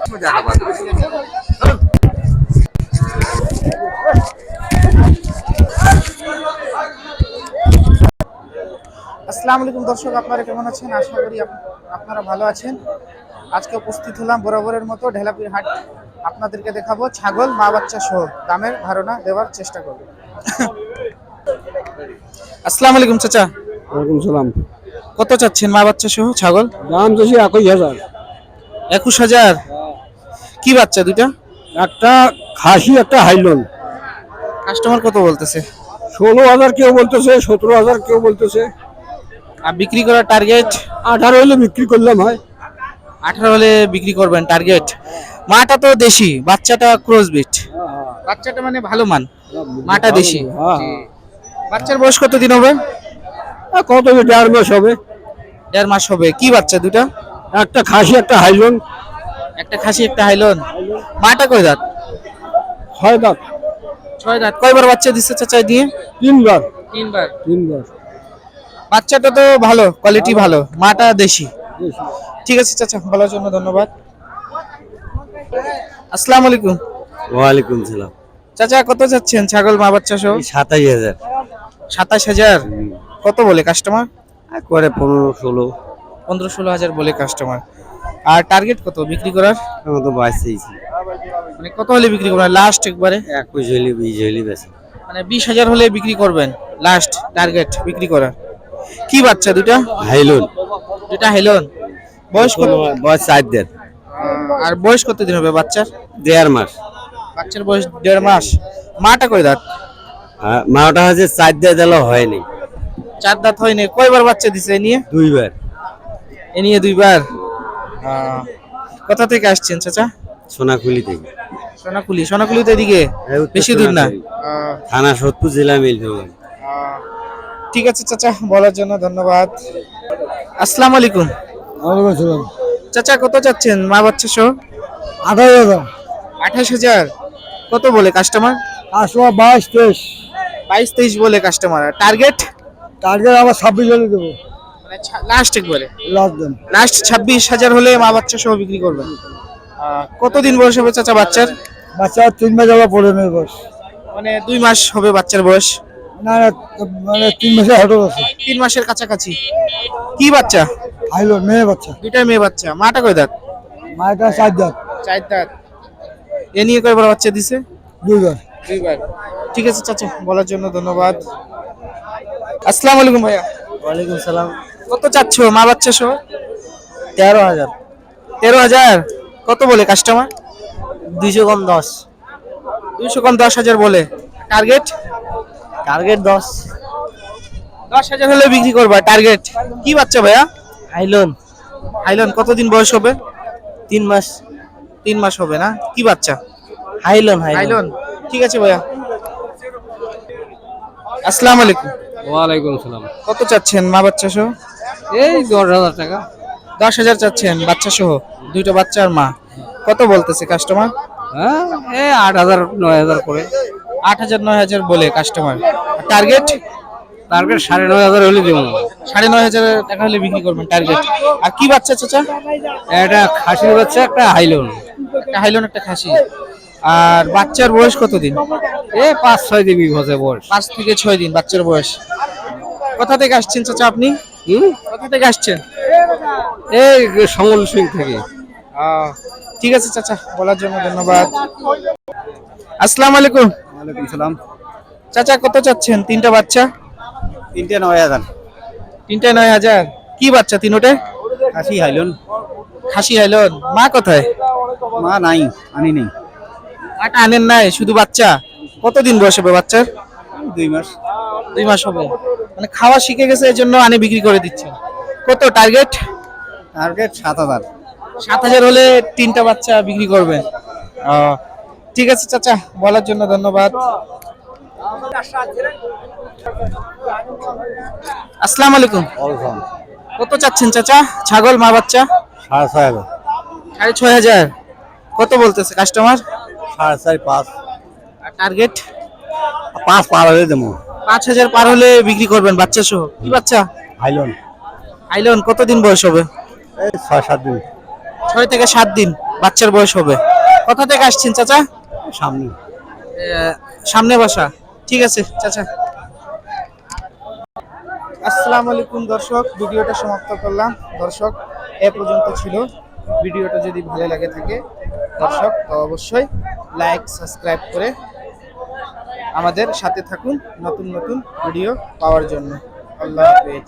আসসালামু আলাইকুম দর্শক, আপনারা কেমন আছেন? আশা করি আপনারা ভালো আছেন। আজকে উপস্থিত হলাম বরাবরের মতো ঢেলাপির হাট। আপনাদেরকে দেখাবো ছাগল, মা বাচ্চা সহ দামের ধারণা দেওয়ার চেষ্টা করব। আসসালামু আলাইকুম চাচা। ওয়ালাইকুম সালাম। কত চাচ্ছেন মা বাচ্চা সহ ছাগল? দাম চাইছি 21,000। 21,000? কি বাচ্চা দুইটা? একটা খাসি, একটা হাইলন। কাস্টমার কত বলতেছে? 16,000 কেউ বলতেছে, 17,000 কেউ বলতেছে। আর বিক্রি করার টার্গেট? 18 হলে বিক্রি করলাম হয়। 18 হলে বিক্রি করবেন টার্গেট। মাটা তো দেশি, বাচ্চাটা ক্রস বিট। বাচ্চাটা মানে ভালো মান, মাটা দেশি। বাচ্চার বয়স কতদিন হবে? কত 1.5 মাস হবে। 1.5 মাস হবে। কি বাচ্চা দুটা? একটা খাসি, একটা হাইলন। একটা খাসি, একটা হাইলন। মাটা কয় দাঁত? 6 দাঁত। 6 দাঁত। কয়বার বাচ্চা দিচ্ছে চাচা দিয়ে? 3 বার। 3 বার। বাচ্চাটা তো ভালো, কোয়ালিটি ভালো, মাটা দেশি। ঠিক আছে চাচা, বলার জন্য ধন্যবাদ। আসসালামু আলাইকুম। ওয়ালাইকুম সালাম। চাচা কত যাচ্ছেন ছাগল মা বাচ্চা সহ? 27,000 27,000। কত বলে কাস্টমার? করে 15-16। 15-16 হাজার বলে কাস্টমার। আর টার্গেট কত বিক্রি করার? আমি তো বাঁচতেইছি। মানে কত হলে বিক্রি করবেন লাস্ট একবারে? 21 হলে 20 হলে বেশি। মানে 20,000 হলে বিক্রি করবেন লাস্ট টার্গেট বিক্রি করার। কি বাচ্চা দুটা? হাইলন। দুটা হাইলন। বয়স কত? বয়স 4 দাঁত। আর বয়স কত দিন হবে বাচ্চার? 1.5 মাস। বাচ্চার বয়স 1.5 মাস। মাটা কয় দাঁত? মাটা হচ্ছে 4 দাঁত এলো হয়নি। 4 দাঁত হয়নি। কয়বার বাচ্চা দিছে এ নিয়ে? 2 বার। এ নিয়ে 2 বার। কোথা থেকে আসছেন চাচা? সোনাকুলি থেকে। সোনাকুলি। সোনাকুলি তো এদিকে, বেশি দূর না। থানা সোদপুর, জেলা মিলন। ঠিক আছে চাচা, বলার জন্য ধন্যবাদ। আসসালামু আলাইকুম। ওয়ালাইকুম সালাম। চাচা কত চাচ্ছেন মা বাচ্চা সহ? 28,000। 28,000। কত বলে কাস্টমার? 22-23। 22-23 বলে কাস্টমার। টার্গেট? টার্গেট আবার 26 হলে দেবো। মানে লাস্ট একবারে লাস্ট দেন। লাস্ট 26,000 হলে মা বাচ্চা সহ বিক্রি করবেন। কতদিন বয়স হবে চাচা বাচ্চার? বাচ্চা 3 মাস আবার পড়ে নেই বয়স। মানে 2 মাস হবে বাচ্চার বয়স? না না, মানে 3 মাসে হটো আছে। 3 মাসের কাছাকাছি। কি বাচ্চা? হাইলন, মেয়ে বাচ্চা। দুইটা মেয়ে বাচ্চা। মাটা কয় দাঁত? মায়েরটা 4 দাঁত। 4 দাঁত। এ নিয়ে কয়বার বাচ্চা দিছে? 2 বার। 2 বার। ঠিক আছে চাচা, বলার জন্য ধন্যবাদ। আসসালামু আলাইকুম ভাইয়া। ওয়ালাইকুম সালাম। কত চাচ্ছো মা বাচ্চা সহ? 13,000। 13,000। কত বলে কাস্টমার? 200 কম 10। 200 কম 10,000 বলে। টার্গেট? টার্গেট 10। 10,000 হলে বিক্রি করবা টার্গেট। কি বাচ্চা ভাইয়া? হাইলন। হাইলন। কতদিন বয়স হবে? 3 মাস। 3 মাস হবে না? কি বাচ্চা? হাইলন। হাইলন। ঠিক আছে ভাইয়া। আসসালামু আলাইকুম। ওয়ালাইকুম সালাম। কত চাচ্ছেন মা বাচ্চা সহ? এই 10,000 টাকা। 10,000 চাচ্ছেন বাচ্চা সহ, দুইটা বাচ্চা আর মা। কত বলতেছে কাস্টমার? হ্যাঁ, এই 8,000 9,000 করে। 8,000 9,000 বলে কাস্টমার। টার্গেট? টার্গেট 9,500 হলে দেবো। 9,500 টাকা হলে বিক্রি করবেন টার্গেট। আর কি বাচ্চা চাচা? একটা খাসির বাচ্চা, একটা হাইলন। একটা হাইলন, একটা খাসি। আর বাচ্চার বয়স কতদিন? 5-6 দিন হচ্ছে বয়স। 5 থেকে 6 দিন বাচ্চার বয়স। কোথা থেকে আসছেন চাচা আপনি? কোথা থেকে আসছেন? এই সমল সিং থেকে। ঠিক আছে চাচা, বলার জন্য ধন্যবাদ। আসসালামু আলাইকুম। ওয়ালাইকুম সালাম। চাচা কত চাচ্ছেন তিনটা বাচ্চা? 9,000। 9,000। কি বাচ্চা তিনোটে? খাসি হাইলন। খাসি হাইলন। মা কোথায়? মা নাই, আনি নেই। মাটা আনেন নাই, শুধু বাচ্চা। কতদিন বয়স হবে বাচ্চার? 2 মাস। 2 মাস হবে। মানে খাওয়া শিখে গেছে, এই জন্য আনে বিক্রি করে দিচ্ছেন। কত টার্গেট? টার্গেট 7,000। 7,000 হলে তিনটা বাচ্চা বিক্রি করবেন। ঠিক আছে চাচা, বলার জন্য ধন্যবাদ। আসসালামু আলাইকুম। কত চাচ্ছেন চাচা ছাগল মা বাচ্চা? 6,500। 6,500। কত বলতেছে কাস্টমার? 4.5 5। টার্গেট? 5 পার হলে দেবো। 5,000 পার হলে বিক্রি করবেন বাচ্চা সহ। কি বাচ্চা? হাইলন। হাইলন। কতদিন বয়স হবে? এই 6-7 দিন। 6 থেকে 7 দিন। বাচ্চার বয়স হবে। কোথা থেকে আসছেন চাচা? সামনে। সামনে বাসা। ঠিক আছে চাচা। আসসালামু আলাইকুম দর্শক, ভিডিওটা সমাপ্ত করলাম। দর্শক এ পর্যন্ত ছিল। ভিডিওটা যদি ভালো লাগে থাকে দর্শক তো অবশ্যই লাইক সাবস্ক্রাইব করে আমাদের সাথে থাকুন নতুন নতুন ভিডিও পাওয়ার জন্য। আল্লাহ হাফেজ।